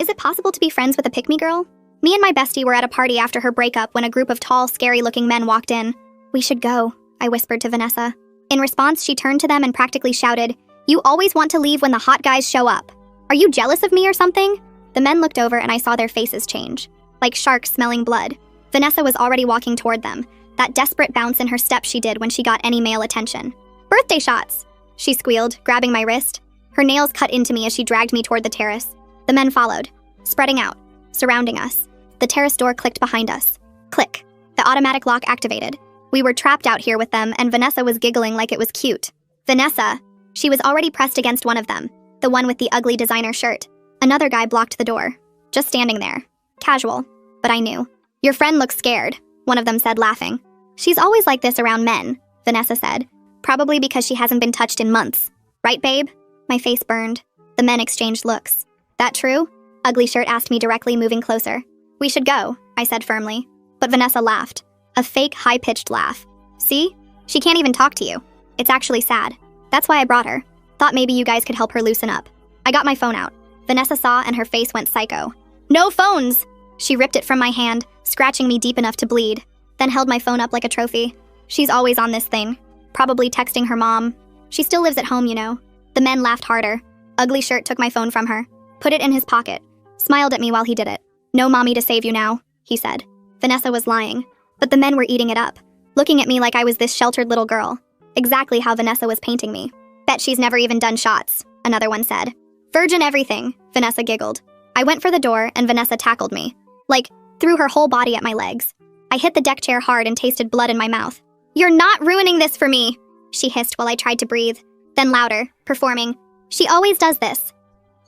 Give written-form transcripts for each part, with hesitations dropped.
Is it possible to be friends with a pick-me girl? Me and my bestie were at a party after her breakup when a group of tall, scary-looking men walked in. We should go, I whispered to Vanessa. In response, she turned to them and practically shouted, "You always want to leave when the hot guys show up. Are you jealous of me or something?" The men looked over and I saw their faces change. Like sharks smelling blood. Vanessa was already walking toward them, that desperate bounce in her step she did when she got any male attention. "Birthday shots!" she squealed, grabbing my wrist. Her nails cut into me as she dragged me toward the terrace. The men followed, spreading out, surrounding us. The terrace door clicked behind us. Click. The automatic lock activated. We were trapped out here with them, and Vanessa was giggling like it was cute. Vanessa! She was already pressed against one of them, the one with the ugly designer shirt. Another guy blocked the door, just standing there. Casual, but I knew. "Your friend looks scared," one of them said, laughing. "She's always like this around men," Vanessa said. "Probably because she hasn't been touched in months. Right, babe?" My face burned. The men exchanged looks. "That true?" Ugly Shirt asked me directly, moving closer. "We should go," I said firmly. But Vanessa laughed. A fake, high-pitched laugh. "See? She can't even talk to you. It's actually sad. That's why I brought her. Thought maybe you guys could help her loosen up." I got my phone out. Vanessa saw and her face went psycho. "No phones!" She ripped it from my hand, scratching me deep enough to bleed, then held my phone up like a trophy. "She's always on this thing. Probably texting her mom. She still lives at home, you know." The men laughed harder. Ugly Shirt took my phone from her, put it in his pocket, smiled at me while he did it. "No mommy to save you now," he said. Vanessa was lying, but the men were eating it up, looking at me like I was this sheltered little girl. Exactly how Vanessa was painting me. "Bet she's never even done shots," another one said. "Virgin everything," Vanessa giggled. I went for the door and Vanessa tackled me. Like, threw her whole body at my legs. I hit the deck chair hard and tasted blood in my mouth. "You're not ruining this for me," she hissed while I tried to breathe. Then louder, performing, "She always does this."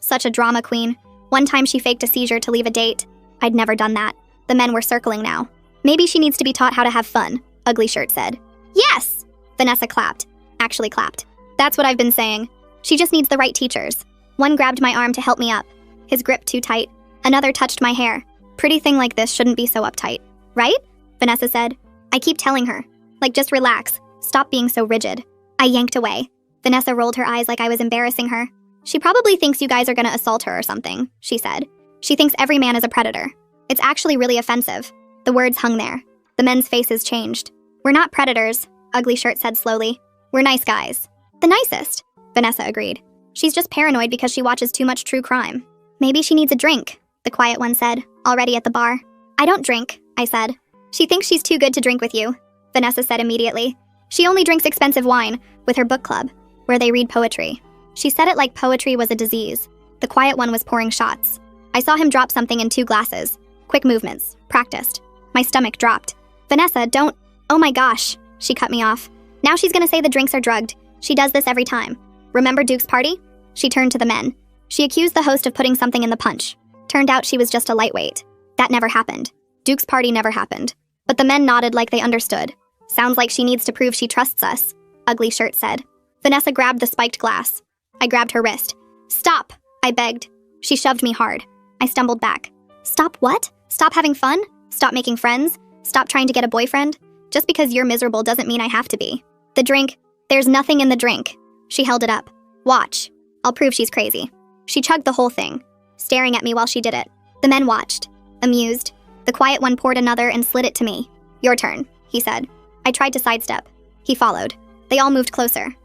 Such a drama queen. One time she faked a seizure to leave a date. I'd never done that. The men were circling now. "Maybe she needs to be taught how to have fun," Ugly Shirt said. "Yes!" Vanessa clapped. Actually clapped. "That's what I've been saying. She just needs the right teachers." One grabbed my arm to help me up, his grip too tight. Another touched my hair. "Pretty thing like this shouldn't be so uptight, right?" Vanessa said. I keep telling her, like, just relax. Stop being so rigid. I yanked away. Vanessa rolled her eyes like I was embarrassing her. "She probably thinks you guys are gonna assault her or something," she said. "She thinks every man is a predator. It's actually really offensive." The words hung there. The men's faces changed. "We're not predators," Ugly Shirt said slowly. "We're nice guys." "The nicest," Vanessa agreed. "She's just paranoid because she watches too much true crime." "Maybe she needs a drink," the quiet one said, already at the bar. "I don't drink," I said. "She thinks she's too good to drink with you," Vanessa said immediately. "She only drinks expensive wine with her book club, where they read poetry." She said it like poetry was a disease. The quiet one was pouring shots. I saw him drop something in 2 glasses. Quick movements. Practiced. My stomach dropped. "Vanessa, don't—" "Oh my gosh," she cut me off. "Now she's gonna say the drinks are drugged. She does this every time. Remember Duke's party?" She turned to the men. She accused the host of putting something in the punch. Turned out she was just a lightweight. That never happened. Duke's party never happened. But the men nodded like they understood. "Sounds like she needs to prove she trusts us," Ugly Shirt said. Vanessa grabbed the spiked glass. I grabbed her wrist. "Stop," I begged. She shoved me hard. I stumbled back. "Stop what? Stop having fun? Stop making friends? Stop trying to get a boyfriend? Just because you're miserable doesn't mean I have to be. The drink, there's nothing in the drink." She held it up. "Watch. I'll prove she's crazy." She chugged the whole thing, staring at me while she did it. The men watched, amused. The quiet one poured another and slid it to me. "Your turn," he said. I tried to sidestep. He followed. They all moved closer.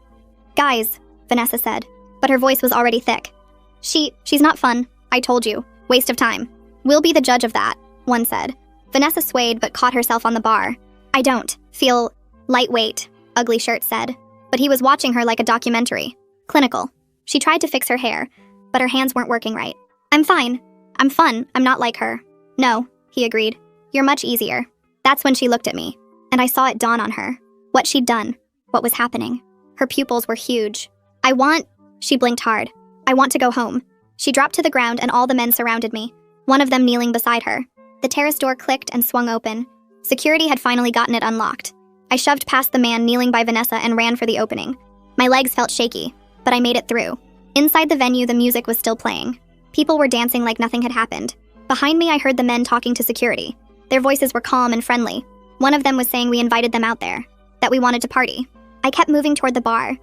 "Guys," Vanessa said, but her voice was already thick. She's not fun, I told you. Waste of time. We'll be the judge of that," one said. Vanessa swayed but caught herself on the bar. "I don't feel lightweight," Ugly Shirt said, but he was watching her like a documentary. Clinical. She tried to fix her hair, but her hands weren't working right. "I'm fine. I'm fun. I'm not like her." "No," he agreed. "You're much easier." That's when she looked at me, and I saw it dawn on her. What she'd done. What was happening. Her pupils were huge. She blinked hard. "I want to go home." She dropped to the ground and all the men surrounded me, one of them kneeling beside her. The terrace door clicked and swung open. Security had finally gotten it unlocked. I shoved past the man kneeling by Vanessa and ran for the opening. My legs felt shaky, but I made it through. Inside the venue, the music was still playing. People were dancing like nothing had happened. Behind me, I heard the men talking to security. Their voices were calm and friendly. One of them was saying we invited them out there, that we wanted to party. I kept moving toward the bar.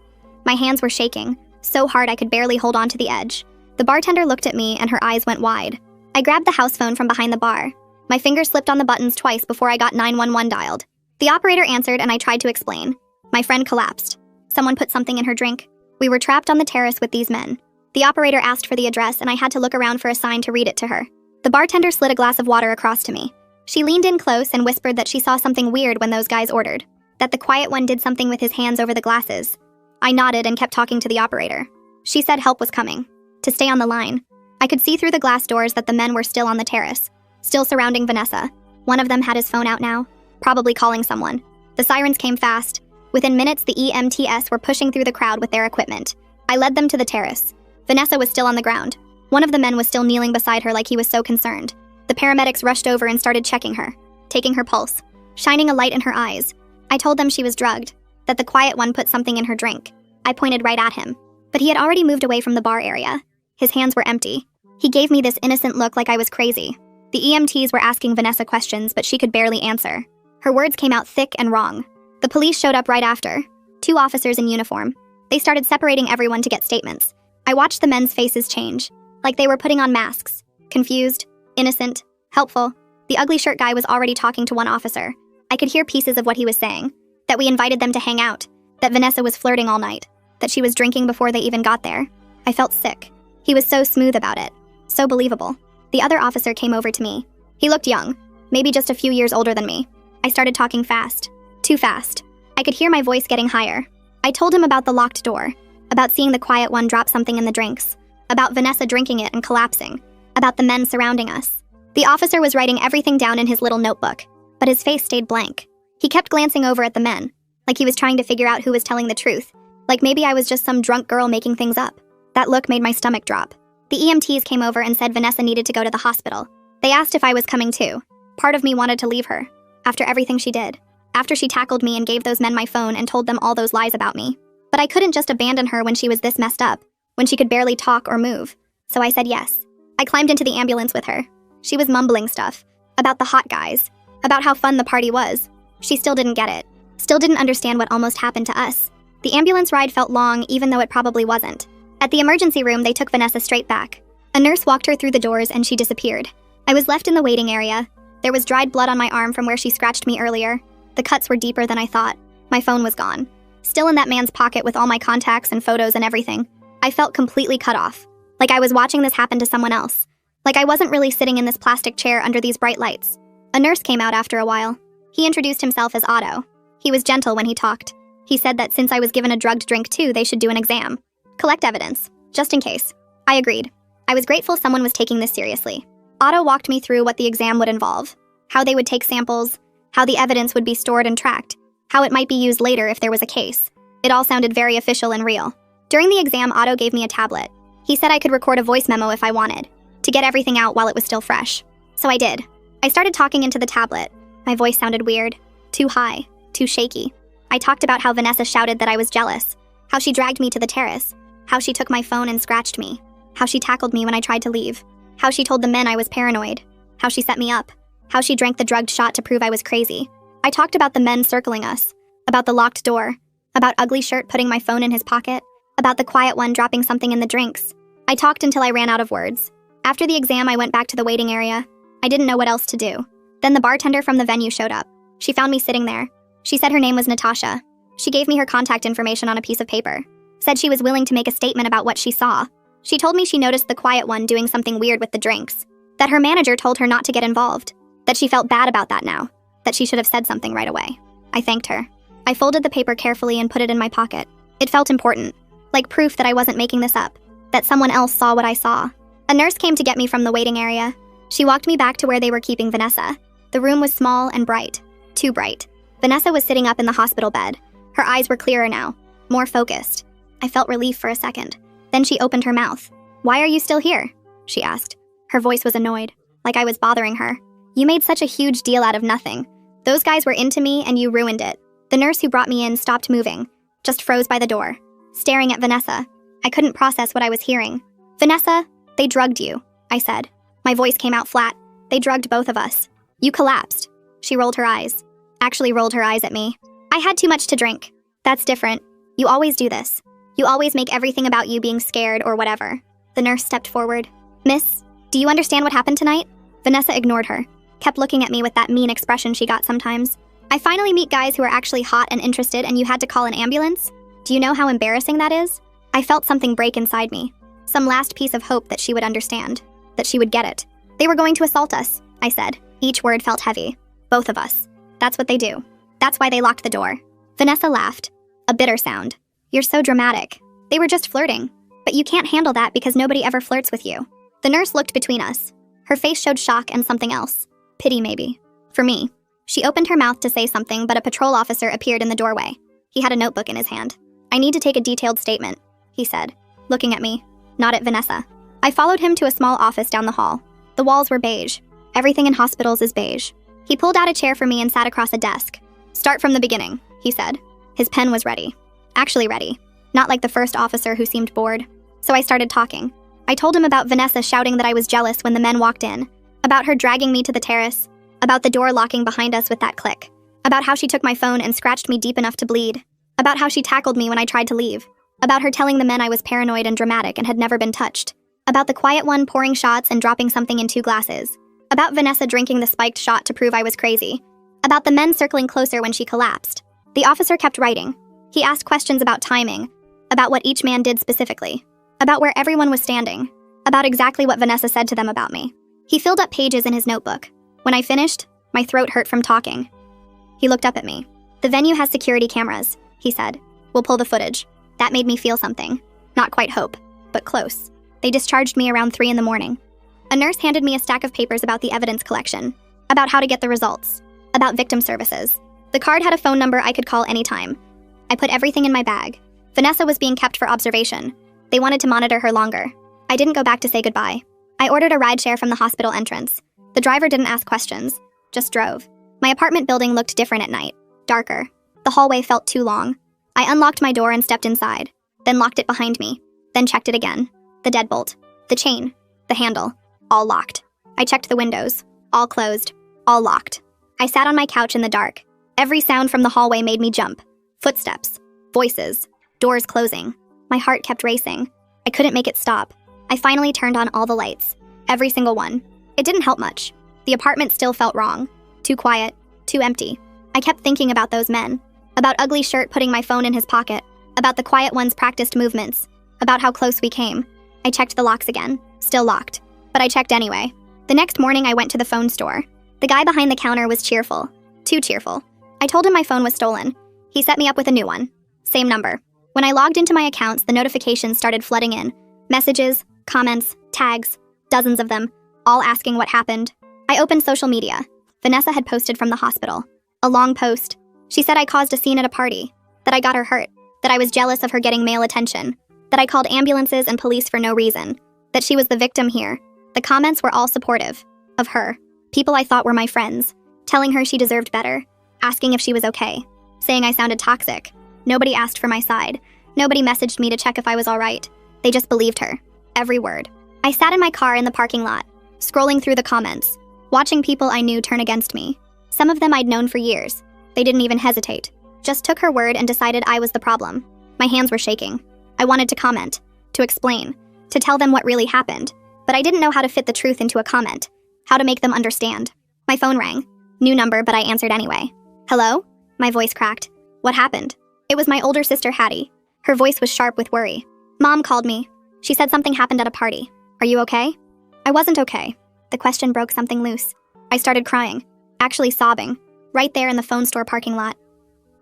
My hands were shaking, so hard I could barely hold on to the edge. The bartender looked at me and her eyes went wide. I grabbed the house phone from behind the bar. My finger slipped on the buttons twice before I got 911 dialed. The operator answered and I tried to explain. My friend collapsed. Someone put something in her drink. We were trapped on the terrace with these men. The operator asked for the address and I had to look around for a sign to read it to her. The bartender slid a glass of water across to me. She leaned in close and whispered that she saw something weird when those guys ordered. That the quiet one did something with his hands over the glasses. I nodded and kept talking to the operator. She said help was coming. To stay on the line. I could see through the glass doors that the men were still on the terrace. Still surrounding Vanessa. One of them had his phone out now. Probably calling someone. The sirens came fast. Within minutes, the EMTs were pushing through the crowd with their equipment. I led them to the terrace. Vanessa was still on the ground. One of the men was still kneeling beside her like he was so concerned. The paramedics rushed over and started checking her, taking her pulse, shining a light in her eyes. I told them she was drugged, that the quiet one put something in her drink. I pointed right at him. But he had already moved away from the bar area. His hands were empty. He gave me this innocent look like I was crazy. The EMTs were asking Vanessa questions, but she could barely answer. Her words came out thick and wrong. The police showed up right after. 2 officers in uniform. They started separating everyone to get statements. I watched the men's faces change, like they were putting on masks. Confused, innocent, helpful. The ugly shirt guy was already talking to one officer. I could hear pieces of what he was saying. That we invited them to hang out. That Vanessa was flirting all night. That she was drinking before they even got there. I felt sick. He was so smooth about it. So believable. The other officer came over to me. He looked young. Maybe just a few years older than me. I started talking fast. Too fast. I could hear my voice getting higher. I told him about the locked door. About seeing the quiet one drop something in the drinks. About Vanessa drinking it and collapsing. About the men surrounding us. The officer was writing everything down in his little notebook, but his face stayed blank. He kept glancing over at the men, like he was trying to figure out who was telling the truth. Like maybe I was just some drunk girl making things up. That look made my stomach drop. The EMTs came over and said Vanessa needed to go to the hospital. They asked if I was coming too. Part of me wanted to leave her. After everything she did. After she tackled me and gave those men my phone and told them all those lies about me. But I couldn't just abandon her when she was this messed up, when she could barely talk or move. So I said yes. I climbed into the ambulance with her. She was mumbling stuff. About the hot guys. About how fun the party was. She still didn't get it. Still didn't understand what almost happened to us. The ambulance ride felt long, even though it probably wasn't. At the emergency room, they took Vanessa straight back. A nurse walked her through the doors and she disappeared. I was left in the waiting area. There was dried blood on my arm from where she scratched me earlier. The cuts were deeper than I thought. My phone was gone. Still in that man's pocket with all my contacts and photos and everything. I felt completely cut off. Like I was watching this happen to someone else. Like I wasn't really sitting in this plastic chair under these bright lights. A nurse came out after a while. He introduced himself as Otto. He was gentle when he talked. He said that since I was given a drugged drink too, they should do an exam. Collect evidence, just in case. I agreed. I was grateful someone was taking this seriously. Otto walked me through what the exam would involve. How they would take samples. How the evidence would be stored and tracked. How it might be used later if there was a case. It all sounded very official and real. During the exam, Otto gave me a tablet. He said I could record a voice memo if I wanted, to get everything out while it was still fresh. So I did. I started talking into the tablet. My voice sounded weird. Too high. Too shaky. I talked about how Vanessa shouted that I was jealous. How she dragged me to the terrace. How she took my phone and scratched me. How she tackled me when I tried to leave. How she told the men I was paranoid. How she set me up. How she drank the drugged shot to prove I was crazy. I talked about the men circling us. About the locked door. About Ugly Shirt putting my phone in his pocket. About the quiet one dropping something in the drinks. I talked until I ran out of words. After the exam, I went back to the waiting area. I didn't know what else to do. Then the bartender from the venue showed up. She found me sitting there. She said her name was Natasha. She gave me her contact information on a piece of paper. Said she was willing to make a statement about what she saw. She told me she noticed the quiet one doing something weird with the drinks. That her manager told her not to get involved. That she felt bad about that now. That she should have said something right away. I thanked her. I folded the paper carefully and put it in my pocket. It felt important. Like proof that I wasn't making this up. That someone else saw what I saw. A nurse came to get me from the waiting area. She walked me back to where they were keeping Vanessa. The room was small and bright. Too bright. Vanessa was sitting up in the hospital bed. Her eyes were clearer now. More focused. I felt relief for a second. Then she opened her mouth. "Why are you still here?" she asked. Her voice was annoyed. Like I was bothering her. "You made such a huge deal out of nothing. Those guys were into me and you ruined it." The nurse who brought me in stopped moving. Just froze by the door. Staring at Vanessa. I couldn't process what I was hearing. "Vanessa, they drugged you," I said. My voice came out flat. "They drugged both of us. You collapsed." She rolled her eyes. Actually rolled her eyes at me. "I had too much to drink." "That's different. You always do this. You always make everything about you being scared or whatever." The nurse stepped forward. "Miss, Do you understand what happened tonight? Vanessa ignored her, kept looking at me with that mean expression she got sometimes. I finally meet guys who are actually hot and interested and you had to call an ambulance? Do you know how embarrassing that is? I felt something break inside me. Some last piece of hope that she would understand, that she would get it. They were going to assault us, I said. Each word felt heavy. Both of us. That's what they do. That's why they locked the door. Vanessa laughed. A bitter sound. You're so dramatic. They were just flirting. But you can't handle that because nobody ever flirts with you. The nurse looked between us. Her face showed shock and something else. Pity, maybe. For me. She opened her mouth to say something, but a patrol officer appeared in the doorway. He had a notebook in his hand. I need to take a detailed statement, he said, looking at me, not at Vanessa. I followed him to a small office down the hall. The walls were beige. Everything in hospitals is beige. He pulled out a chair for me and sat across a desk. Start from the beginning, he said. His pen was ready. Actually ready. Not like the first officer who seemed bored. So I started talking. I told him about Vanessa shouting that I was jealous when the men walked in, about her dragging me to the terrace, about the door locking behind us with that click, about how she took my phone and scratched me deep enough to bleed, about how she tackled me when I tried to leave, about her telling the men I was paranoid and dramatic and had never been touched, about the quiet one pouring shots and dropping something in 2 glasses, about Vanessa drinking the spiked shot to prove I was crazy, about the men circling closer when she collapsed. The officer kept writing. He asked questions about timing, about what each man did specifically, about where everyone was standing, about exactly what Vanessa said to them about me. He filled up pages in his notebook. When I finished, my throat hurt from talking. He looked up at me. The venue has security cameras, he said. We'll pull the footage. That made me feel something. Not quite hope, but close. They discharged me around 3 in the morning. A nurse handed me a stack of papers about the evidence collection, about how to get the results, about victim services. The card had a phone number I could call anytime. I put everything in my bag. Vanessa was being kept for observation. They wanted to monitor her longer. I didn't go back to say goodbye. I ordered a rideshare from the hospital entrance. The driver didn't ask questions, just drove. My apartment building looked different at night, darker. The hallway felt too long. I unlocked my door and stepped inside, then locked it behind me, then checked it again. The deadbolt, the chain, the handle, all locked. I checked the windows, all closed, all locked. I sat on my couch in the dark. Every sound from the hallway made me jump. Footsteps, voices, doors closing. My heart kept racing. I couldn't make it stop. I finally turned on all the lights, every single one. It didn't help much. The apartment still felt wrong. Too quiet, too empty. I kept thinking about those men, about Ugly Shirt putting my phone in his pocket, about the quiet one's practiced movements, about how close we came. I checked the locks again, still locked. But I checked anyway. The next morning I went to the phone store. The guy behind the counter was cheerful. Too cheerful. I told him my phone was stolen. He set me up with a new one. Same number. When I logged into my accounts, the notifications started flooding in. Messages, comments, tags, dozens of them, all asking what happened. I opened social media. Vanessa had posted from the hospital. A long post. She said I caused a scene at a party, that I got her hurt, that I was jealous of her getting male attention, that I called ambulances and police for no reason, that she was the victim here. The comments were all supportive. Of her. People I thought were my friends. Telling her she deserved better. Asking if she was okay. Saying I sounded toxic. Nobody asked for my side. Nobody messaged me to check if I was alright. They just believed her. Every word. I sat in my car in the parking lot, scrolling through the comments, watching people I knew turn against me. Some of them I'd known for years. They didn't even hesitate. Just took her word and decided I was the problem. My hands were shaking. I wanted to comment, to explain, to tell them what really happened, but I didn't know how to fit the truth into a comment, how to make them understand. My phone rang. New number, but I answered anyway. Hello? My voice cracked. What happened? It was my older sister, Hattie. Her voice was sharp with worry. Mom called me. She said something happened at a party. Are you okay? I wasn't okay. The question broke something loose. I started crying, actually sobbing, right there in the phone store parking lot.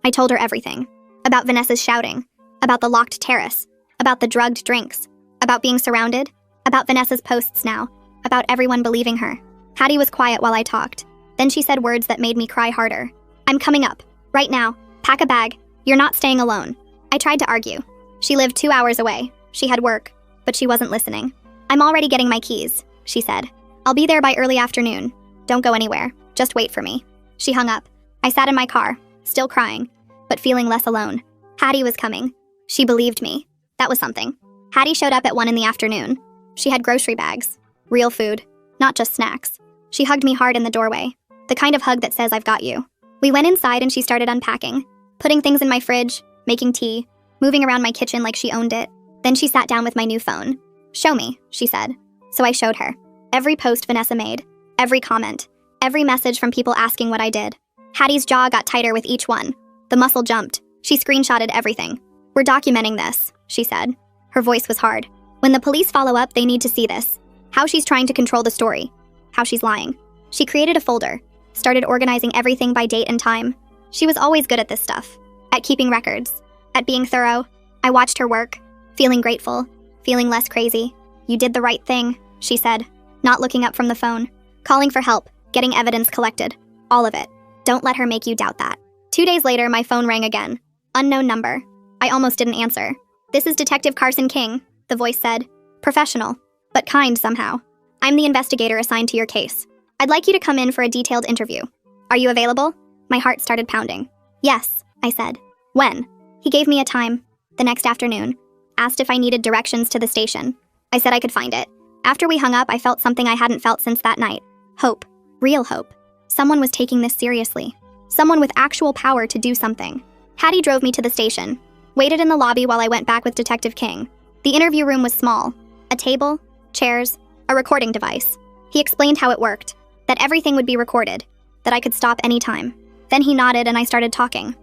I told her everything. About Vanessa's shouting, about the locked terrace, about the drugged drinks, about being surrounded, about Vanessa's posts now, about everyone believing her. Hattie was quiet while I talked. Then she said words that made me cry harder. I'm coming up. Right now. Pack a bag. You're not staying alone. I tried to argue. She lived 2 hours away. She had work, but she wasn't listening. I'm already getting my keys, she said. I'll be there by early afternoon. Don't go anywhere. Just wait for me. She hung up. I sat in my car, still crying, but feeling less alone. Hattie was coming. She believed me. That was something. Hattie showed up at 1 in the afternoon. She had grocery bags. Real food. Not just snacks. She hugged me hard in the doorway. The kind of hug that says I've got you. We went inside and she started unpacking, putting things in my fridge, making tea, moving around my kitchen like she owned it. Then she sat down with my new phone. Show me, she said. So I showed her. Every post Vanessa made, every comment, every message from people asking what I did. Hattie's jaw got tighter with each one. The muscle jumped. She screenshotted everything. "We're documenting this," she said. Her voice was hard. "When the police follow up, they need to see this. How she's trying to control the story. How she's lying." She created a folder, started organizing everything by date and time. She was always good at this stuff. At keeping records. At being thorough. I watched her work, feeling grateful, feeling less crazy. "You did the right thing," she said, not looking up from the phone. Calling for help, getting evidence collected. All of it. Don't let her make you doubt that. 2 days later, my phone rang again. Unknown number. I almost didn't answer. "This is Detective Carson King," the voice said. Professional, but kind somehow. "I'm the investigator assigned to your case. I'd like you to come in for a detailed interview. Are you available?" My heart started pounding. "Yes," I said. "When?" He gave me a time. The next afternoon. Asked if I needed directions to the station. I said I could find it. After we hung up, I felt something I hadn't felt since that night. Hope. Real hope. Someone was taking this seriously. Someone with actual power to do something. Hattie drove me to the station. Waited in the lobby while I went back with Detective King. The interview room was small. A table, chairs, a recording device. He explained how it worked. That everything would be recorded. That I could stop anytime. Then he nodded and I started talking.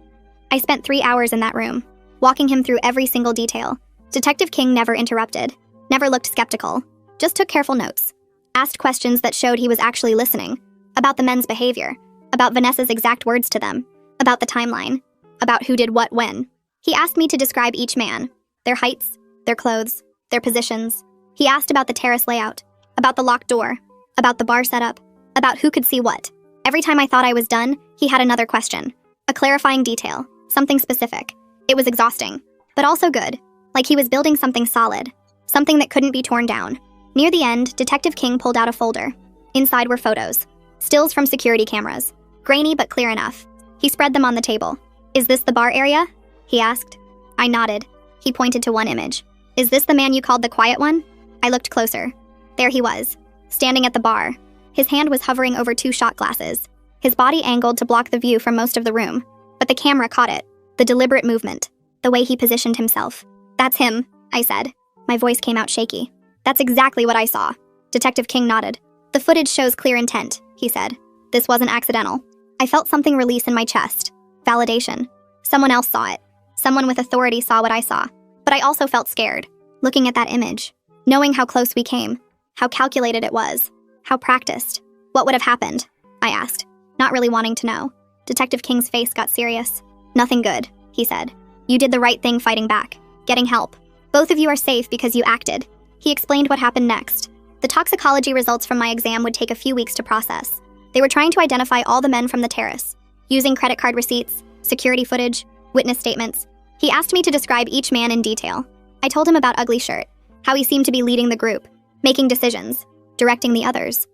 I spent 3 hours in that room, walking him through every single detail. Detective King never interrupted. Never looked skeptical. Just took careful notes. Asked questions that showed he was actually listening. About the men's behavior. About Vanessa's exact words to them. About the timeline. About who did what when. He asked me to describe each man. Their heights, their clothes, their positions. He asked about the terrace layout. About the locked door. About the bar setup. About who could see what. Every time I thought I was done, he had another question. A clarifying detail. Something specific. It was exhausting. But also good. Like he was building something solid. Something that couldn't be torn down. Near the end, Detective King pulled out a folder. Inside were photos. Stills from security cameras. Grainy but clear enough. He spread them on the table. "Is this the bar area?" he asked. I nodded. He pointed to one image. "Is this the man you called the quiet one?" I looked closer. There he was, standing at the bar. His hand was hovering over 2 shot glasses. His body angled to block the view from most of the room. But the camera caught it. The deliberate movement. The way he positioned himself. "That's him," I said. My voice came out shaky. "That's exactly what I saw." Detective King nodded. "The footage shows clear intent," he said. "This wasn't accidental." I felt something release in my chest. Validation. Someone else saw it. Someone with authority saw what I saw. But I also felt scared. Looking at that image. Knowing how close we came. How calculated it was. How practiced. What would have happened? I asked, not really wanting to know. Detective King's face got serious. "Nothing good," he said. "You did the right thing fighting back. Getting help. Both of you are safe because you acted." He explained what happened next. The toxicology results from my exam would take a few weeks to process. They were trying to identify all the men from the terrace, using credit card receipts, security footage, witness statements. He asked me to describe each man in detail. I told him about Ugly Shirt, how he seemed to be leading the group, making decisions, directing the others.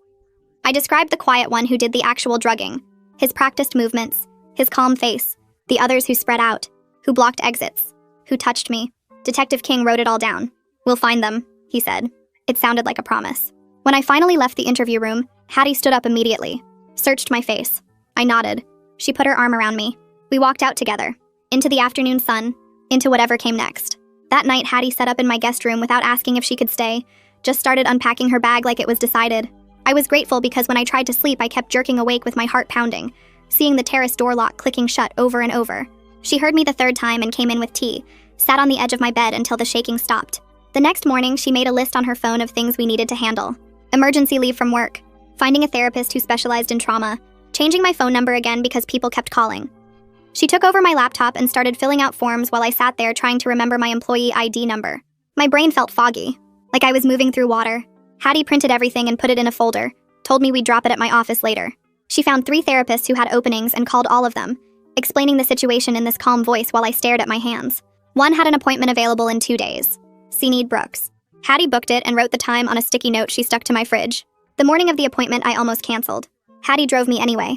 I described the quiet one who did the actual drugging, his practiced movements, his calm face, the others who spread out, who blocked exits, who touched me. Detective King wrote it all down. "We'll find them," he said. It sounded like a promise. When I finally left the interview room, Hattie stood up immediately, searched my face. I nodded. She put her arm around me. We walked out together, into the afternoon sun, into whatever came next. That night, Hattie set up in my guest room without asking if she could stay, just started unpacking her bag like it was decided. I was grateful because when I tried to sleep, I kept jerking awake with my heart pounding, seeing the terrace door lock clicking shut over and over. She heard me the 3rd time and came in with tea, sat on the edge of my bed until the shaking stopped. The next morning, she made a list on her phone of things we needed to handle. Emergency leave from work, finding a therapist who specialized in trauma, changing my phone number again because people kept calling. She took over my laptop and started filling out forms while I sat there trying to remember my employee ID number. My brain felt foggy, like I was moving through water. Hattie printed everything and put it in a folder, told me we'd drop it at my office later. She found 3 therapists who had openings and called all of them, explaining the situation in this calm voice while I stared at my hands. One had an appointment available in 2 days. Sinead Brooks. Hattie booked it and wrote the time on a sticky note she stuck to my fridge. The morning of the appointment, I almost canceled. Hattie drove me anyway.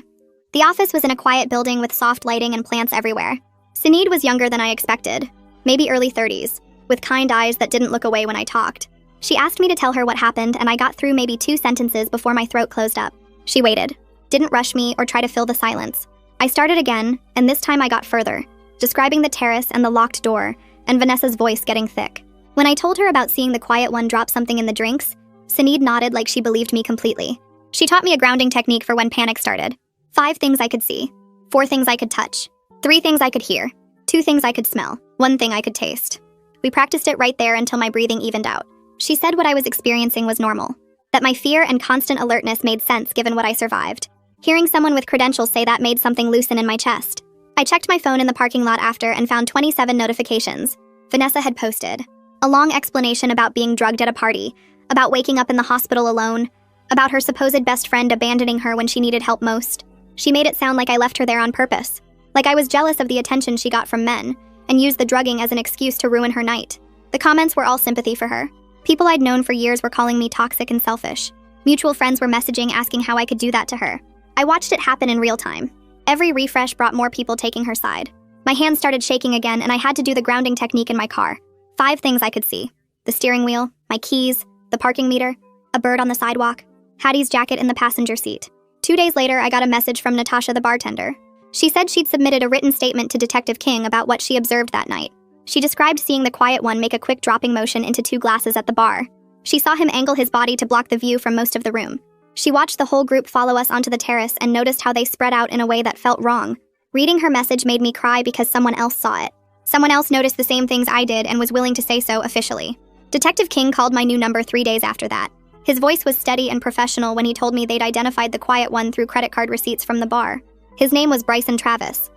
The office was in a quiet building with soft lighting and plants everywhere. Sinead was younger than I expected, maybe early 30s, with kind eyes that didn't look away when I talked. She asked me to tell her what happened, and I got through maybe 2 sentences before my throat closed up. She waited, didn't rush me or try to fill the silence. I started again, and this time I got further, describing the terrace and the locked door, and Vanessa's voice getting thick. When I told her about seeing the quiet one drop something in the drinks, Sinead nodded like she believed me completely. She taught me a grounding technique for when panic started. 5 things I could see. 4 things I could touch. 3 things I could hear. 2 things I could smell. 1 thing I could taste. We practiced it right there until my breathing evened out. She said what I was experiencing was normal. That my fear and constant alertness made sense given what I survived. Hearing someone with credentials say that made something loosen in my chest. I checked my phone in the parking lot after and found 27 notifications. Vanessa had posted a long explanation about being drugged at a party, about waking up in the hospital alone, about her supposed best friend abandoning her when she needed help most. She made it sound like I left her there on purpose, like I was jealous of the attention she got from men, and used the drugging as an excuse to ruin her night. The comments were all sympathy for her. People I'd known for years were calling me toxic and selfish. Mutual friends were messaging asking how I could do that to her. I watched it happen in real time. Every refresh brought more people taking her side. My hands started shaking again and I had to do the grounding technique in my car. 5 things I could see. The steering wheel, my keys, the parking meter, a bird on the sidewalk, Hattie's jacket in the passenger seat. 2 days later, I got a message from Natasha the bartender. She said she'd submitted a written statement to Detective King about what she observed that night. She described seeing the quiet one make a quick dropping motion into 2 glasses at the bar. She saw him angle his body to block the view from most of the room. She watched the whole group follow us onto the terrace and noticed how they spread out in a way that felt wrong. Reading her message made me cry because someone else saw it. Someone else noticed the same things I did and was willing to say so officially. Detective King called my new number 3 days after that. His voice was steady and professional when he told me they'd identified the quiet one through credit card receipts from the bar. His name was Bryson Travis.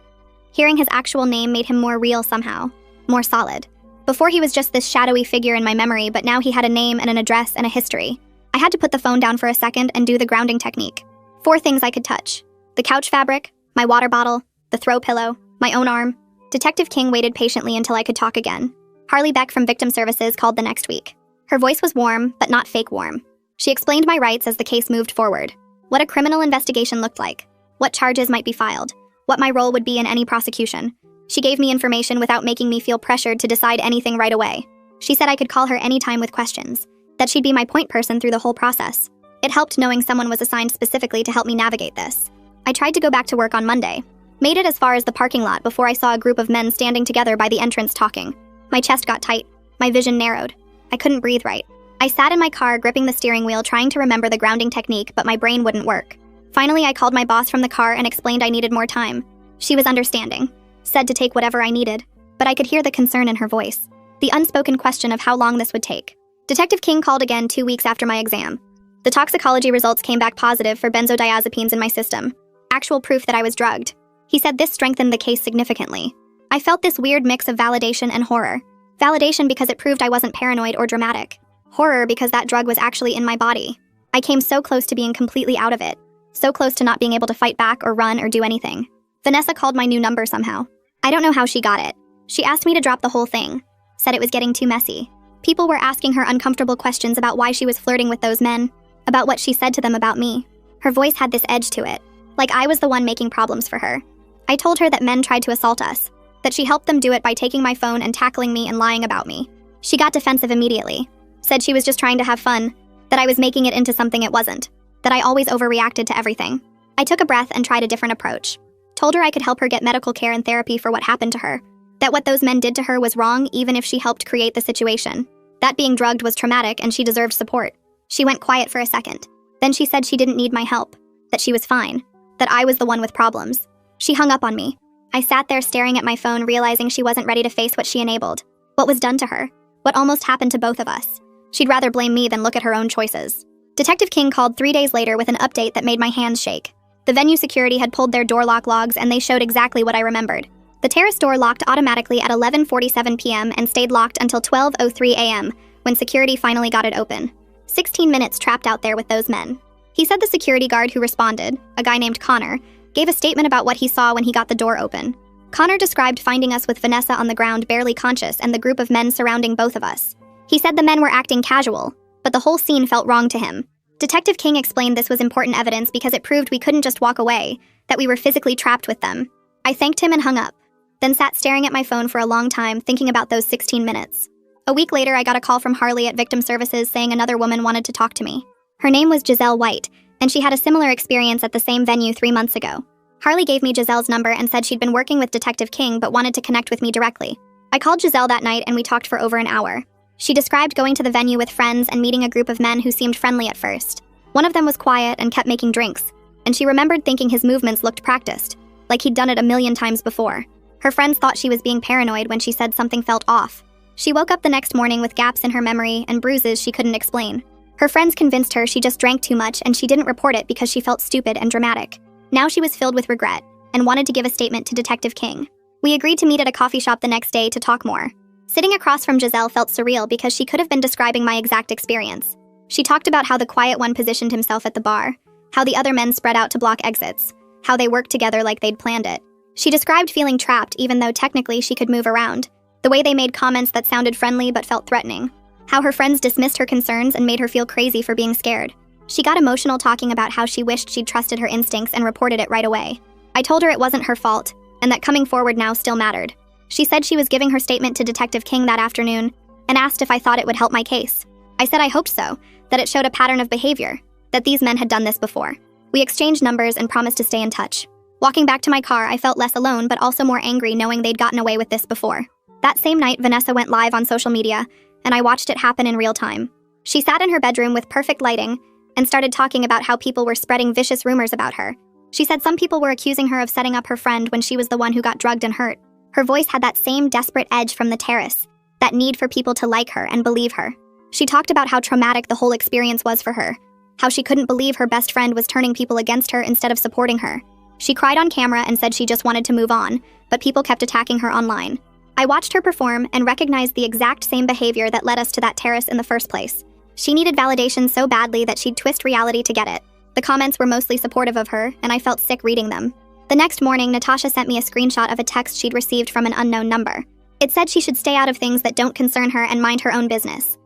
Hearing his actual name made him more real somehow, more solid. Before he was just this shadowy figure in my memory, but now he had a name and an address and a history. I had to put the phone down for a second and do the grounding technique. 4 things I could touch. The couch fabric, my water bottle, the throw pillow, my own arm. Detective King waited patiently until I could talk again. Harley Beck from Victim Services called the next week. Her voice was warm, but not fake warm. She explained my rights as the case moved forward. What a criminal investigation looked like. What charges might be filed. What my role would be in any prosecution. She gave me information without making me feel pressured to decide anything right away. She said I could call her anytime with questions. That she'd be my point person through the whole process. It helped knowing someone was assigned specifically to help me navigate this. I tried to go back to work on Monday. Made it as far as the parking lot before I saw a group of men standing together by the entrance talking. My chest got tight. My vision narrowed. I couldn't breathe right. I sat in my car gripping the steering wheel trying to remember the grounding technique, but my brain wouldn't work. Finally, I called my boss from the car and explained I needed more time. She was understanding. Said to take whatever I needed. But I could hear the concern in her voice. The unspoken question of how long this would take. Detective King called again 2 weeks after my exam. The toxicology results came back positive for benzodiazepines in my system. Actual proof that I was drugged. He said this strengthened the case significantly. I felt this weird mix of validation and horror. Validation because it proved I wasn't paranoid or dramatic. Horror because that drug was actually in my body. I came so close to being completely out of it. So close to not being able to fight back or run or do anything. Vanessa called my new number somehow. I don't know how she got it. She asked me to drop the whole thing. Said it was getting too messy. People were asking her uncomfortable questions about why she was flirting with those men. About what she said to them about me. Her voice had this edge to it. Like I was the one making problems for her. I told her that men tried to assault us. That she helped them do it by taking my phone and tackling me and lying about me. She got defensive immediately. Said she was just trying to have fun. That I was making it into something it wasn't. That I always overreacted to everything. I took a breath and tried a different approach. Told her I could help her get medical care and therapy for what happened to her. That what those men did to her was wrong even if she helped create the situation. That being drugged was traumatic and she deserved support. She went quiet for a second. Then she said she didn't need my help. That she was fine. That I was the one with problems. She hung up on me. I sat there staring at my phone realizing she wasn't ready to face what she enabled. What was done to her. What almost happened to both of us. She'd rather blame me than look at her own choices. Detective King called 3 days later with an update that made my hands shake. The venue security had pulled their door lock logs and they showed exactly what I remembered. The terrace door locked automatically at 11:47 p.m. and stayed locked until 12:03 a.m. when security finally got it open. 16 minutes trapped out there with those men. He said the security guard who responded, a guy named Connor, gave a statement about what he saw when he got the door open. Connor described finding us with Vanessa on the ground barely conscious and the group of men surrounding both of us. He said the men were acting casual, but the whole scene felt wrong to him. Detective King explained this was important evidence because it proved we couldn't just walk away, that we were physically trapped with them. I thanked him and hung up, then sat staring at my phone for a long time thinking about those 16 minutes. A week later, I got a call from Harley at Victim Services saying another woman wanted to talk to me. Her name was Giselle White, and she had a similar experience at the same venue 3 months ago. Harley gave me Giselle's number and said she'd been working with Detective King but wanted to connect with me directly. I called Giselle that night and we talked for over an hour. She described going to the venue with friends and meeting a group of men who seemed friendly at first. One of them was quiet and kept making drinks, and she remembered thinking his movements looked practiced, like he'd done it a million times before. Her friends thought she was being paranoid when she said something felt off. She woke up the next morning with gaps in her memory and bruises she couldn't explain. Her friends convinced her she just drank too much and she didn't report it because she felt stupid and dramatic. Now she was filled with regret and wanted to give a statement to Detective King. We agreed to meet at a coffee shop the next day to talk more. Sitting across from Giselle felt surreal because she could have been describing my exact experience. She talked about how the quiet one positioned himself at the bar, how the other men spread out to block exits, how they worked together like they'd planned it. She described feeling trapped even though technically she could move around, the way they made comments that sounded friendly but felt threatening, how her friends dismissed her concerns and made her feel crazy for being scared. She got emotional talking about how she wished she'd trusted her instincts and reported it right away. I told her it wasn't her fault, and that coming forward now still mattered. She said she was giving her statement to Detective King that afternoon and asked if I thought it would help my case. I said I hoped so, that it showed a pattern of behavior, that these men had done this before. We exchanged numbers and promised to stay in touch. Walking back to my car, I felt less alone but also more angry knowing they'd gotten away with this before. That same night, Vanessa went live on social media, and I watched it happen in real time. She sat in her bedroom with perfect lighting and started talking about how people were spreading vicious rumors about her. She said some people were accusing her of setting up her friend when she was the one who got drugged and hurt. Her voice had that same desperate edge from the terrace, that need for people to like her and believe her. She talked about how traumatic the whole experience was for her, how she couldn't believe her best friend was turning people against her instead of supporting her. She cried on camera and said she just wanted to move on, but people kept attacking her online. I watched her perform and recognized the exact same behavior that led us to that terrace in the first place. She needed validation so badly that she'd twist reality to get it. The comments were mostly supportive of her, and I felt sick reading them. The next morning, Natasha sent me a screenshot of a text she'd received from an unknown number. It said she should stay out of things that don't concern her and mind her own business.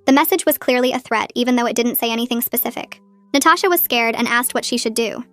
The message was clearly a threat, even though it didn't say anything specific. Natasha was scared and asked what she should do.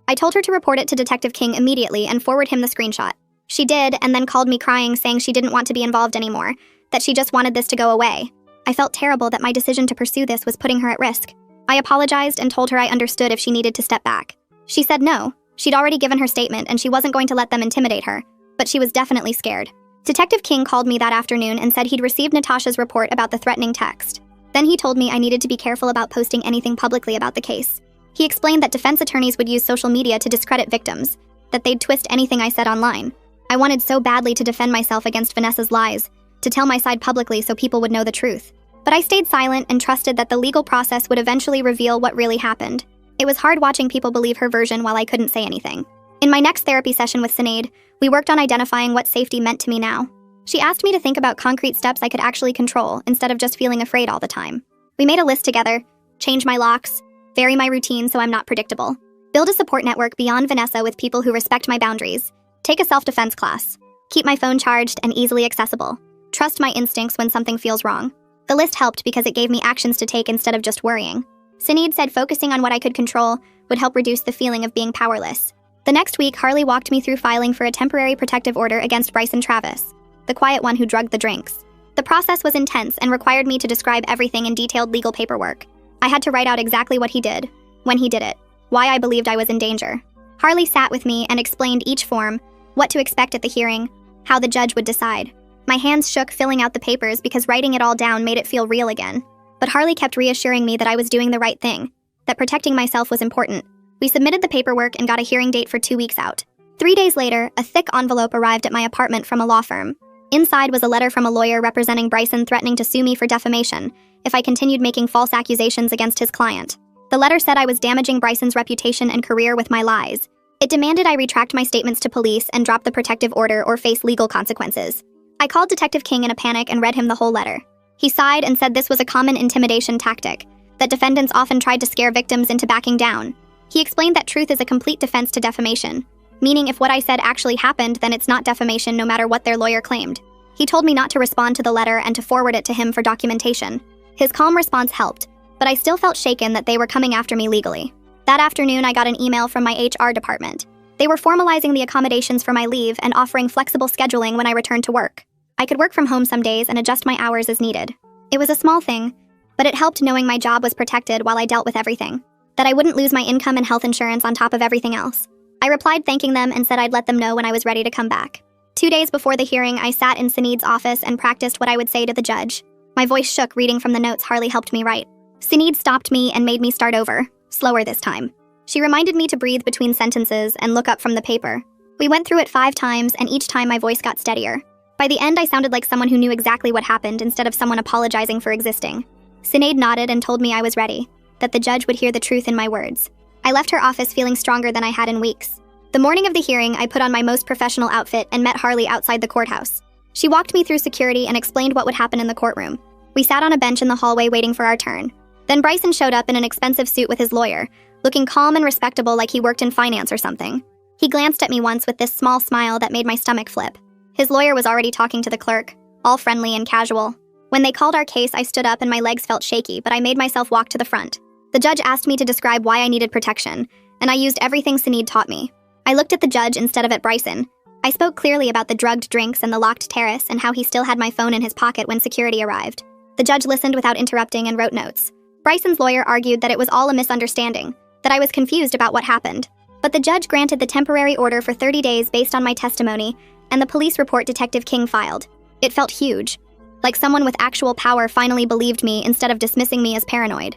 I told her to report it to Detective King immediately and forward him the screenshot. She did, and then called me crying, saying she didn't want to be involved anymore, that she just wanted this to go away. I felt terrible that my decision to pursue this was putting her at risk. I apologized and told her I understood if she needed to step back. She said no. She'd already given her statement and she wasn't going to let them intimidate her, but she was definitely scared. Detective King called me that afternoon and said he'd received Natasha's report about the threatening text. Then he told me I needed to be careful about posting anything publicly about the case. He explained that defense attorneys would use social media to discredit victims, that they'd twist anything I said online. I wanted so badly to defend myself against Vanessa's lies, to tell my side publicly so people would know the truth. But I stayed silent and trusted that the legal process would eventually reveal what really happened. It was hard watching people believe her version while I couldn't say anything. In my next therapy session with Sinead, we worked on identifying what safety meant to me now. She asked me to think about concrete steps I could actually control instead of just feeling afraid all the time. We made a list together: change my locks, vary my routine so I'm not predictable, build a support network beyond Vanessa with people who respect my boundaries, take a self-defense class, keep my phone charged and easily accessible, trust my instincts when something feels wrong. The list helped because it gave me actions to take instead of just worrying. Sinead said focusing on what I could control would help reduce the feeling of being powerless. The next week, Harley walked me through filing for a temporary protective order against Bryson Travis, the quiet one who drugged the drinks. The process was intense and required me to describe everything in detailed legal paperwork. I had to write out exactly what he did, when he did it, why I believed I was in danger. Harley sat with me and explained each form, what to expect at the hearing, how the judge would decide. My hands shook filling out the papers because writing it all down made it feel real again. But Harley kept reassuring me that I was doing the right thing, that protecting myself was important. We submitted the paperwork and got a hearing date for 2 weeks out. 3 days later, a thick envelope arrived at my apartment from a law firm. Inside was a letter from a lawyer representing Bryson threatening to sue me for defamation if I continued making false accusations against his client. The letter said I was damaging Bryson's reputation and career with my lies. It demanded I retract my statements to police and drop the protective order or face legal consequences. I called Detective King in a panic and read him the whole letter. He sighed and said this was a common intimidation tactic, that defendants often tried to scare victims into backing down. He explained that truth is a complete defense to defamation, meaning if what I said actually happened, then it's not defamation no matter what their lawyer claimed. He told me not to respond to the letter and to forward it to him for documentation. His calm response helped, but I still felt shaken that they were coming after me legally. That afternoon, I got an email from my HR department. They were formalizing the accommodations for my leave and offering flexible scheduling when I returned to work. I could work from home some days and adjust my hours as needed. It was a small thing, but it helped knowing my job was protected while I dealt with everything, that I wouldn't lose my income and health insurance on top of everything else. I replied thanking them and said I'd let them know when I was ready to come back. 2 days before the hearing, I sat in Sinead's office and practiced what I would say to the judge. My voice shook reading from the notes Harley helped me write. Sinead stopped me and made me start over, slower this time. She reminded me to breathe between sentences and look up from the paper. We went through it 5 times, and each time my voice got steadier. By the end, I sounded like someone who knew exactly what happened instead of someone apologizing for existing. Sinead nodded and told me I was ready, that the judge would hear the truth in my words. I left her office feeling stronger than I had in weeks. The morning of the hearing, I put on my most professional outfit and met Harley outside the courthouse. She walked me through security and explained what would happen in the courtroom. We sat on a bench in the hallway waiting for our turn. Then Bryson showed up in an expensive suit with his lawyer, looking calm and respectable like he worked in finance or something. He glanced at me once with this small smile that made my stomach flip. His lawyer was already talking to the clerk, all friendly and casual. When they called our case, I stood up and my legs felt shaky, but I made myself walk to the front. The judge asked me to describe why I needed protection, and I used everything Sinead taught me. I looked at the judge instead of at Bryson. I spoke clearly about the drugged drinks and the locked terrace and how he still had my phone in his pocket when security arrived. The judge listened without interrupting and wrote notes. Bryson's lawyer argued that it was all a misunderstanding, that I was confused about what happened. But the judge granted the temporary order for 30 days based on my testimony, and the police report Detective King filed. It felt huge, like someone with actual power finally believed me instead of dismissing me as paranoid.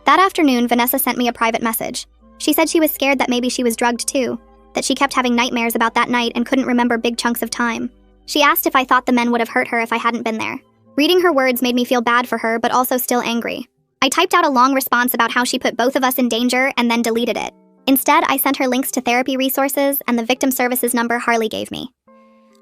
That afternoon, Vanessa sent me a private message. She said she was scared that maybe she was drugged too, that she kept having nightmares about that night and couldn't remember big chunks of time. She asked if I thought the men would have hurt her if I hadn't been there. Reading her words made me feel bad for her, but also still angry. I typed out a long response about how she put both of us in danger and then deleted it. Instead, I sent her links to therapy resources and the victim services number Harley gave me.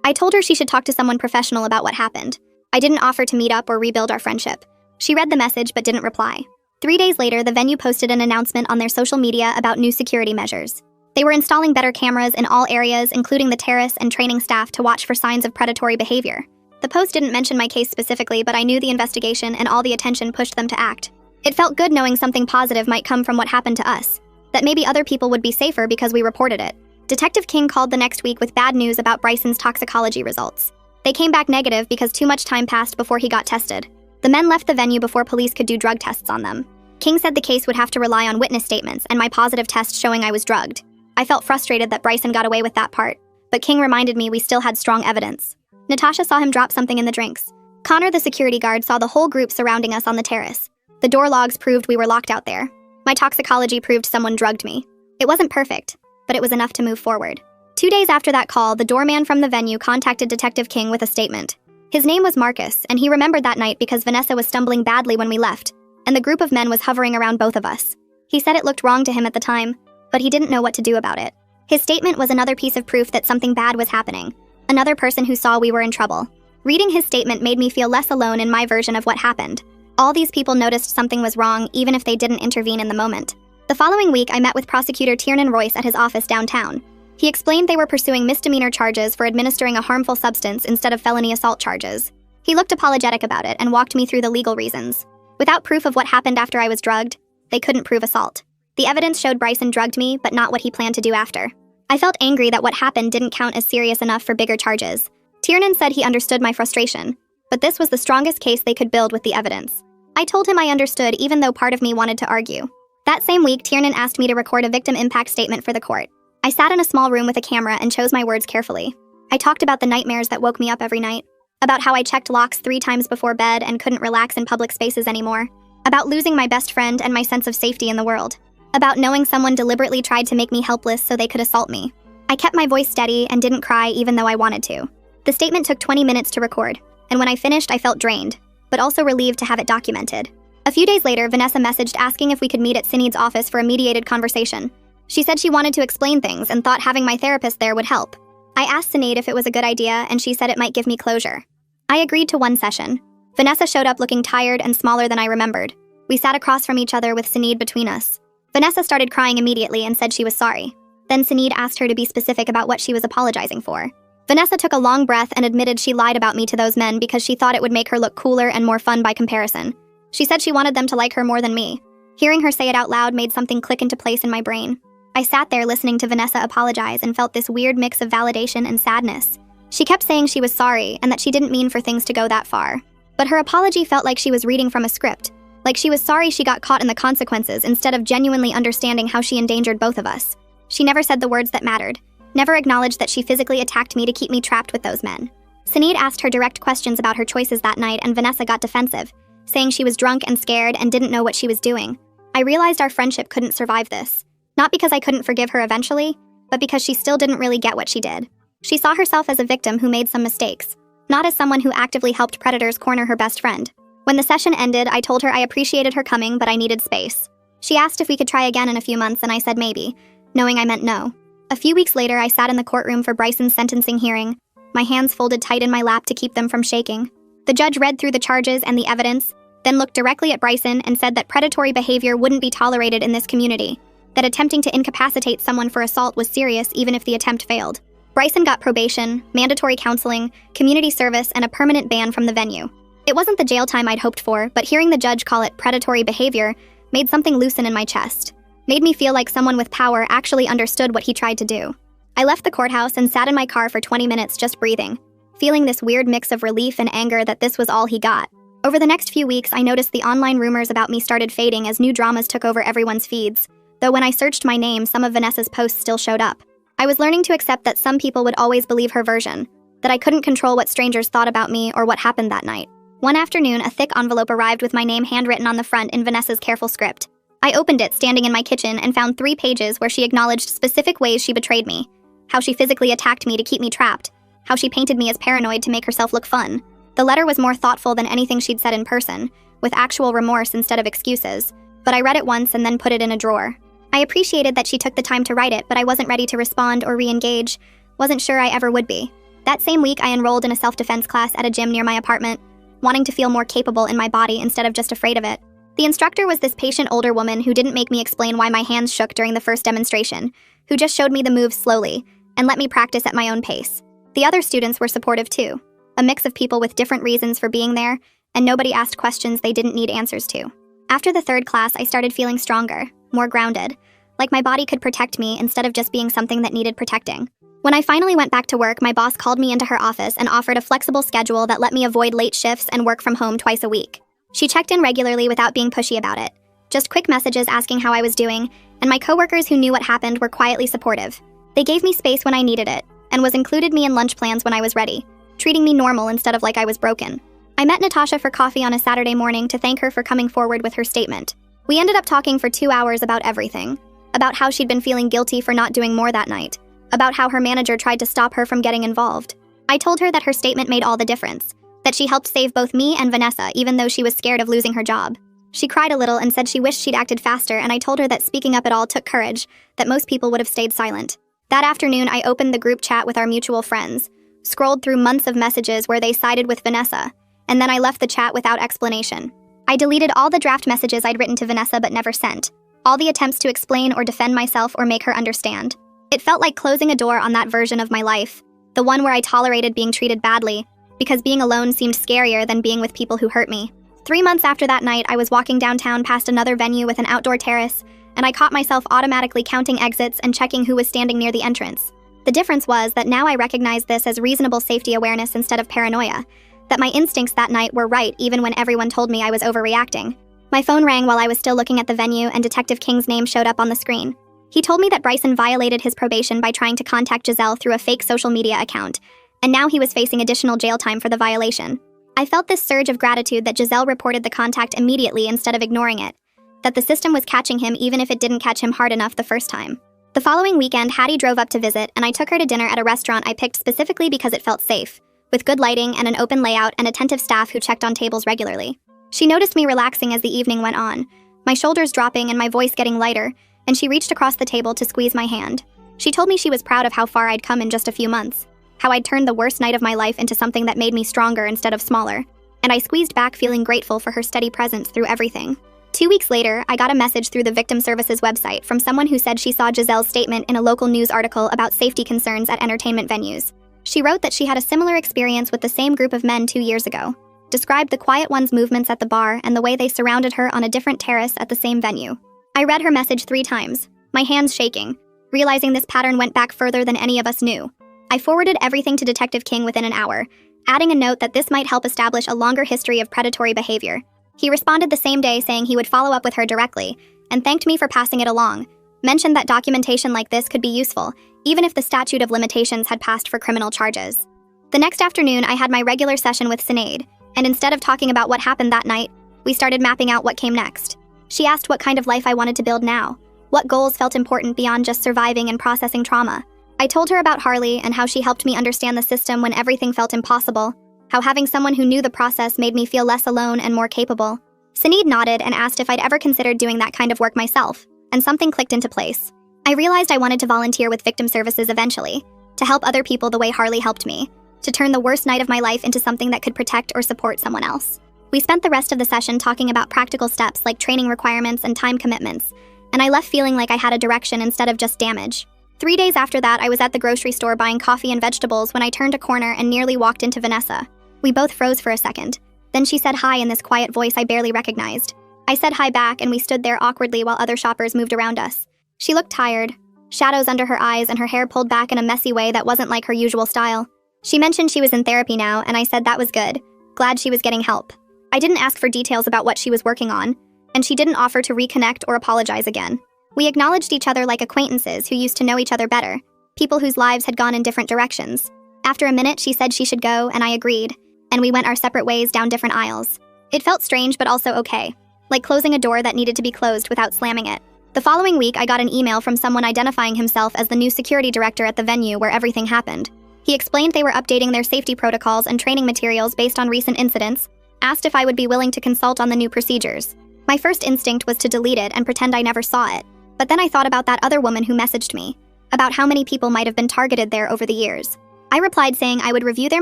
I told her she should talk to someone professional about what happened. I didn't offer to meet up or rebuild our friendship. She read the message but didn't reply. 3 days later, the venue posted an announcement on their social media about new security measures. They were installing better cameras in all areas, including the terrace, and training staff to watch for signs of predatory behavior. The post didn't mention my case specifically, but I knew the investigation and all the attention pushed them to act. It felt good knowing something positive might come from what happened to us, that maybe other people would be safer because we reported it. Detective King called the next week with bad news about Bryson's toxicology results. They came back negative because too much time passed before he got tested. The men left the venue before police could do drug tests on them. King said the case would have to rely on witness statements and my positive test showing I was drugged. I felt frustrated that Bryson got away with that part, but King reminded me we still had strong evidence. Natasha saw him drop something in the drinks. Connor, the security guard, saw the whole group surrounding us on the terrace. The door logs proved we were locked out there. My toxicology proved someone drugged me. It wasn't perfect, but it was enough to move forward. 2 days after that call, the doorman from the venue contacted Detective King with a statement. His name was Marcus, and he remembered that night because Vanessa was stumbling badly when we left, and the group of men was hovering around both of us. He said it looked wrong to him at the time, but he didn't know what to do about it. His statement was another piece of proof that something bad was happening, another person who saw we were in trouble. Reading his statement made me feel less alone in my version of what happened. All these people noticed something was wrong, even if they didn't intervene in the moment. The following week, I met with Prosecutor Tiernan Royce at his office downtown. He explained they were pursuing misdemeanor charges for administering a harmful substance instead of felony assault charges. He looked apologetic about it and walked me through the legal reasons. Without proof of what happened after I was drugged, they couldn't prove assault. The evidence showed Bryson drugged me, but not what he planned to do after. I felt angry that what happened didn't count as serious enough for bigger charges. Tiernan said he understood my frustration, but this was the strongest case they could build with the evidence. I told him I understood, even though part of me wanted to argue. That same week, Tiernan asked me to record a victim impact statement for the court. I sat in a small room with a camera and chose my words carefully. I talked about the nightmares that woke me up every night, about how I checked locks 3 times before bed and couldn't relax in public spaces anymore, about losing my best friend and my sense of safety in the world, about knowing someone deliberately tried to make me helpless so they could assault me. I kept my voice steady and didn't cry even though I wanted to. The statement took 20 minutes to record, and when I finished, I felt drained, but also relieved to have it documented. A few days later, Vanessa messaged asking if we could meet at Sinead's office for a mediated conversation. She said she wanted to explain things and thought having my therapist there would help. I asked Sinead if it was a good idea, and she said it might give me closure. I agreed to one session. Vanessa showed up looking tired and smaller than I remembered. We sat across from each other with Sinead between us. Vanessa started crying immediately and said she was sorry. Then Sinead asked her to be specific about what she was apologizing for. Vanessa took a long breath and admitted she lied about me to those men because she thought it would make her look cooler and more fun by comparison. She said she wanted them to like her more than me. Hearing her say it out loud made something click into place in my brain. I sat there listening to Vanessa apologize and felt this weird mix of validation and sadness. She kept saying she was sorry and that she didn't mean for things to go that far. But her apology felt like she was reading from a script, like she was sorry she got caught in the consequences instead of genuinely understanding how she endangered both of us. She never said the words that mattered, never acknowledged that she physically attacked me to keep me trapped with those men. Sinead asked her direct questions about her choices that night, and Vanessa got defensive, saying she was drunk and scared and didn't know what she was doing. I realized our friendship couldn't survive this. Not because I couldn't forgive her eventually, but because she still didn't really get what she did. She saw herself as a victim who made some mistakes, not as someone who actively helped predators corner her best friend. When the session ended, I told her I appreciated her coming, but I needed space. She asked if we could try again in a few months, and I said maybe, knowing I meant no. A few weeks later, I sat in the courtroom for Bryson's sentencing hearing, my hands folded tight in my lap to keep them from shaking. The judge read through the charges and the evidence, then looked directly at Bryson and said that predatory behavior wouldn't be tolerated in this community, that attempting to incapacitate someone for assault was serious even if the attempt failed. Bryson got probation, mandatory counseling, community service, and a permanent ban from the venue. It wasn't the jail time I'd hoped for, but hearing the judge call it predatory behavior made something loosen in my chest. Made me feel like someone with power actually understood what he tried to do. I left the courthouse and sat in my car for 20 minutes just breathing, feeling this weird mix of relief and anger that this was all he got. Over the next few weeks, I noticed the online rumors about me started fading as new dramas took over everyone's feeds, though when I searched my name, some of Vanessa's posts still showed up. I was learning to accept that some people would always believe her version, that I couldn't control what strangers thought about me or what happened that night. One afternoon, a thick envelope arrived with my name handwritten on the front in Vanessa's careful script. I opened it standing in my kitchen and found 3 pages where she acknowledged specific ways she betrayed me. How she physically attacked me to keep me trapped. How she painted me as paranoid to make herself look fun. The letter was more thoughtful than anything she'd said in person, with actual remorse instead of excuses, but I read it once and then put it in a drawer. I appreciated that she took the time to write it, but I wasn't ready to respond or re-engage. Wasn't sure I ever would be. That same week, I enrolled in a self-defense class at a gym near my apartment, wanting to feel more capable in my body instead of just afraid of it. The instructor was this patient older woman who didn't make me explain why my hands shook during the first demonstration, who just showed me the moves slowly and let me practice at my own pace. The other students were supportive too, a mix of people with different reasons for being there, and nobody asked questions they didn't need answers to. After the 3rd class, I started feeling stronger, more grounded, like my body could protect me instead of just being something that needed protecting. When I finally went back to work, my boss called me into her office and offered a flexible schedule that let me avoid late shifts and work from home twice a week. She checked in regularly without being pushy about it. Just quick messages asking how I was doing, and my coworkers who knew what happened were quietly supportive. They gave me space when I needed it, and included me in lunch plans when I was ready, treating me normal instead of like I was broken. I met Natasha for coffee on a Saturday morning to thank her for coming forward with her statement. We ended up talking for 2 hours about everything. About how she'd been feeling guilty for not doing more that night. About how her manager tried to stop her from getting involved. I told her that her statement made all the difference. That she helped save both me and Vanessa, even though she was scared of losing her job. She cried a little and said she wished she'd acted faster, and I told her that speaking up at all took courage, that most people would have stayed silent. That afternoon, I opened the group chat with our mutual friends, scrolled through months of messages where they sided with Vanessa, and then I left the chat without explanation. I deleted all the draft messages I'd written to Vanessa but never sent, all the attempts to explain or defend myself or make her understand. It felt like closing a door on that version of my life, the one where I tolerated being treated badly, because being alone seemed scarier than being with people who hurt me. 3 months after that night, I was walking downtown past another venue with an outdoor terrace, and I caught myself automatically counting exits and checking who was standing near the entrance. The difference was that now I recognized this as reasonable safety awareness instead of paranoia, that my instincts that night were right even when everyone told me I was overreacting. My phone rang while I was still looking at the venue, and Detective King's name showed up on the screen. He told me that Bryson violated his probation by trying to contact Giselle through a fake social media account, and now he was facing additional jail time for the violation. I felt this surge of gratitude that Giselle reported the contact immediately instead of ignoring it, that the system was catching him even if it didn't catch him hard enough the first time. The following weekend, Hattie drove up to visit, and I took her to dinner at a restaurant I picked specifically because it felt safe, with good lighting and an open layout and attentive staff who checked on tables regularly. She noticed me relaxing as the evening went on, my shoulders dropping and my voice getting lighter, and she reached across the table to squeeze my hand. She told me she was proud of how far I'd come in just a few months, how I'd turned the worst night of my life into something that made me stronger instead of smaller, and I squeezed back feeling grateful for her steady presence through everything. 2 weeks later, I got a message through the Victim Services website from someone who said she saw Giselle's statement in a local news article about safety concerns at entertainment venues. She wrote that she had a similar experience with the same group of men 2 years ago, described the quiet one's movements at the bar and the way they surrounded her on a different terrace at the same venue. I read her message 3 times, my hands shaking, realizing this pattern went back further than any of us knew. I forwarded everything to Detective King within an hour, adding a note that this might help establish a longer history of predatory behavior. He responded the same day saying he would follow up with her directly, and thanked me for passing it along, mentioned that documentation like this could be useful, even if the statute of limitations had passed for criminal charges. The next afternoon, I had my regular session with Sinead, and instead of talking about what happened that night, we started mapping out what came next. She asked what kind of life I wanted to build now, what goals felt important beyond just surviving and processing trauma. I told her about Harley and how she helped me understand the system when everything felt impossible, how having someone who knew the process made me feel less alone and more capable. Sinead nodded and asked if I'd ever considered doing that kind of work myself, and something clicked into place. I realized I wanted to volunteer with victim services eventually, to help other people the way Harley helped me, to turn the worst night of my life into something that could protect or support someone else. We spent the rest of the session talking about practical steps like training requirements and time commitments, and I left feeling like I had a direction instead of just damage. 3 days after that, I was at the grocery store buying coffee and vegetables when I turned a corner and nearly walked into Vanessa. We both froze for a second. Then she said hi in this quiet voice I barely recognized. I said hi back, and we stood there awkwardly while other shoppers moved around us. She looked tired, shadows under her eyes and her hair pulled back in a messy way that wasn't like her usual style. She mentioned she was in therapy now, and I said that was good. Glad she was getting help. I didn't ask for details about what she was working on, and she didn't offer to reconnect or apologize again. We acknowledged each other like acquaintances who used to know each other better, people whose lives had gone in different directions. After a minute, she said she should go, and I agreed, and we went our separate ways down different aisles. It felt strange but also okay, like closing a door that needed to be closed without slamming it. The following week, I got an email from someone identifying himself as the new security director at the venue where everything happened. He explained they were updating their safety protocols and training materials based on recent incidents, asked if I would be willing to consult on the new procedures. My first instinct was to delete it and pretend I never saw it. But then I thought about that other woman who messaged me, about how many people might have been targeted there over the years. I replied saying I would review their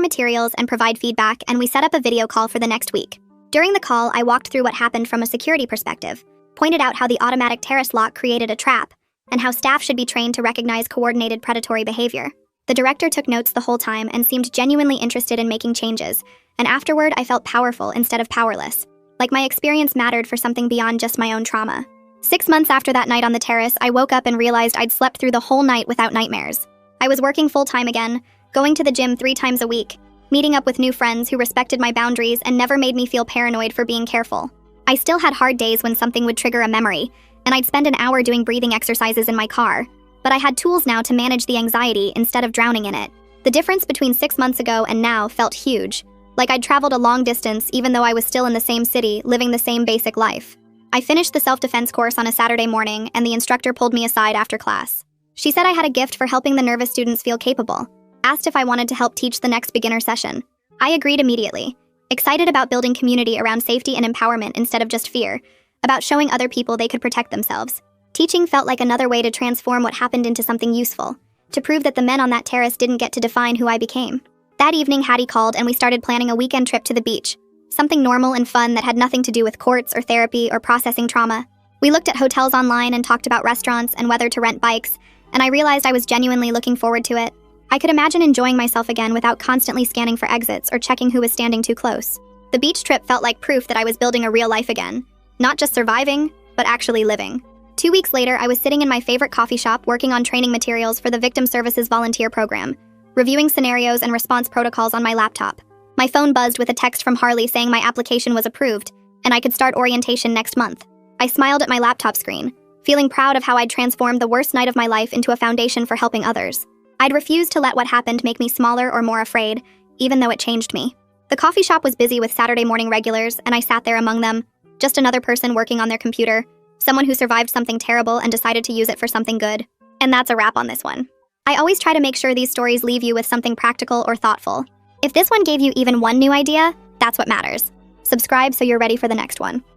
materials and provide feedback, and we set up a video call for the next week. During the call, I walked through what happened from a security perspective, pointed out how the automatic terrace lock created a trap, and how staff should be trained to recognize coordinated predatory behavior. The director took notes the whole time and seemed genuinely interested in making changes, and afterward I felt powerful instead of powerless, like my experience mattered for something beyond just my own trauma. 6 months after that night on the terrace, I woke up and realized I'd slept through the whole night without nightmares. I was working full-time again, going to the gym 3 times a week, meeting up with new friends who respected my boundaries and never made me feel paranoid for being careful. I still had hard days when something would trigger a memory, and I'd spend an hour doing breathing exercises in my car, but I had tools now to manage the anxiety instead of drowning in it. The difference between 6 months ago and now felt huge, like I'd traveled a long distance even though I was still in the same city, living the same basic life. I finished the self-defense course on a Saturday morning, and the instructor pulled me aside after class. She said I had a gift for helping the nervous students feel capable, asked if I wanted to help teach the next beginner session. I agreed immediately, excited about building community around safety and empowerment instead of just fear, about showing other people they could protect themselves. Teaching felt like another way to transform what happened into something useful, to prove that the men on that terrace didn't get to define who I became. That evening, Hattie called and we started planning a weekend trip to the beach. Something normal and fun that had nothing to do with courts or therapy or processing trauma. We looked at hotels online and talked about restaurants and whether to rent bikes, and I realized I was genuinely looking forward to it. I could imagine enjoying myself again without constantly scanning for exits or checking who was standing too close. The beach trip felt like proof that I was building a real life again. Not just surviving, but actually living. 2 weeks later, I was sitting in my favorite coffee shop working on training materials for the Victim Services Volunteer Program, reviewing scenarios and response protocols on my laptop. My phone buzzed with a text from Harley saying my application was approved, and I could start orientation next month. I smiled at my laptop screen, feeling proud of how I'd transformed the worst night of my life into a foundation for helping others. I'd refused to let what happened make me smaller or more afraid, even though it changed me. The coffee shop was busy with Saturday morning regulars, and I sat there among them, just another person working on their computer, someone who survived something terrible and decided to use it for something good. And that's a wrap on this one. I always try to make sure these stories leave you with something practical or thoughtful. If this one gave you even one new idea, that's what matters. Subscribe so you're ready for the next one.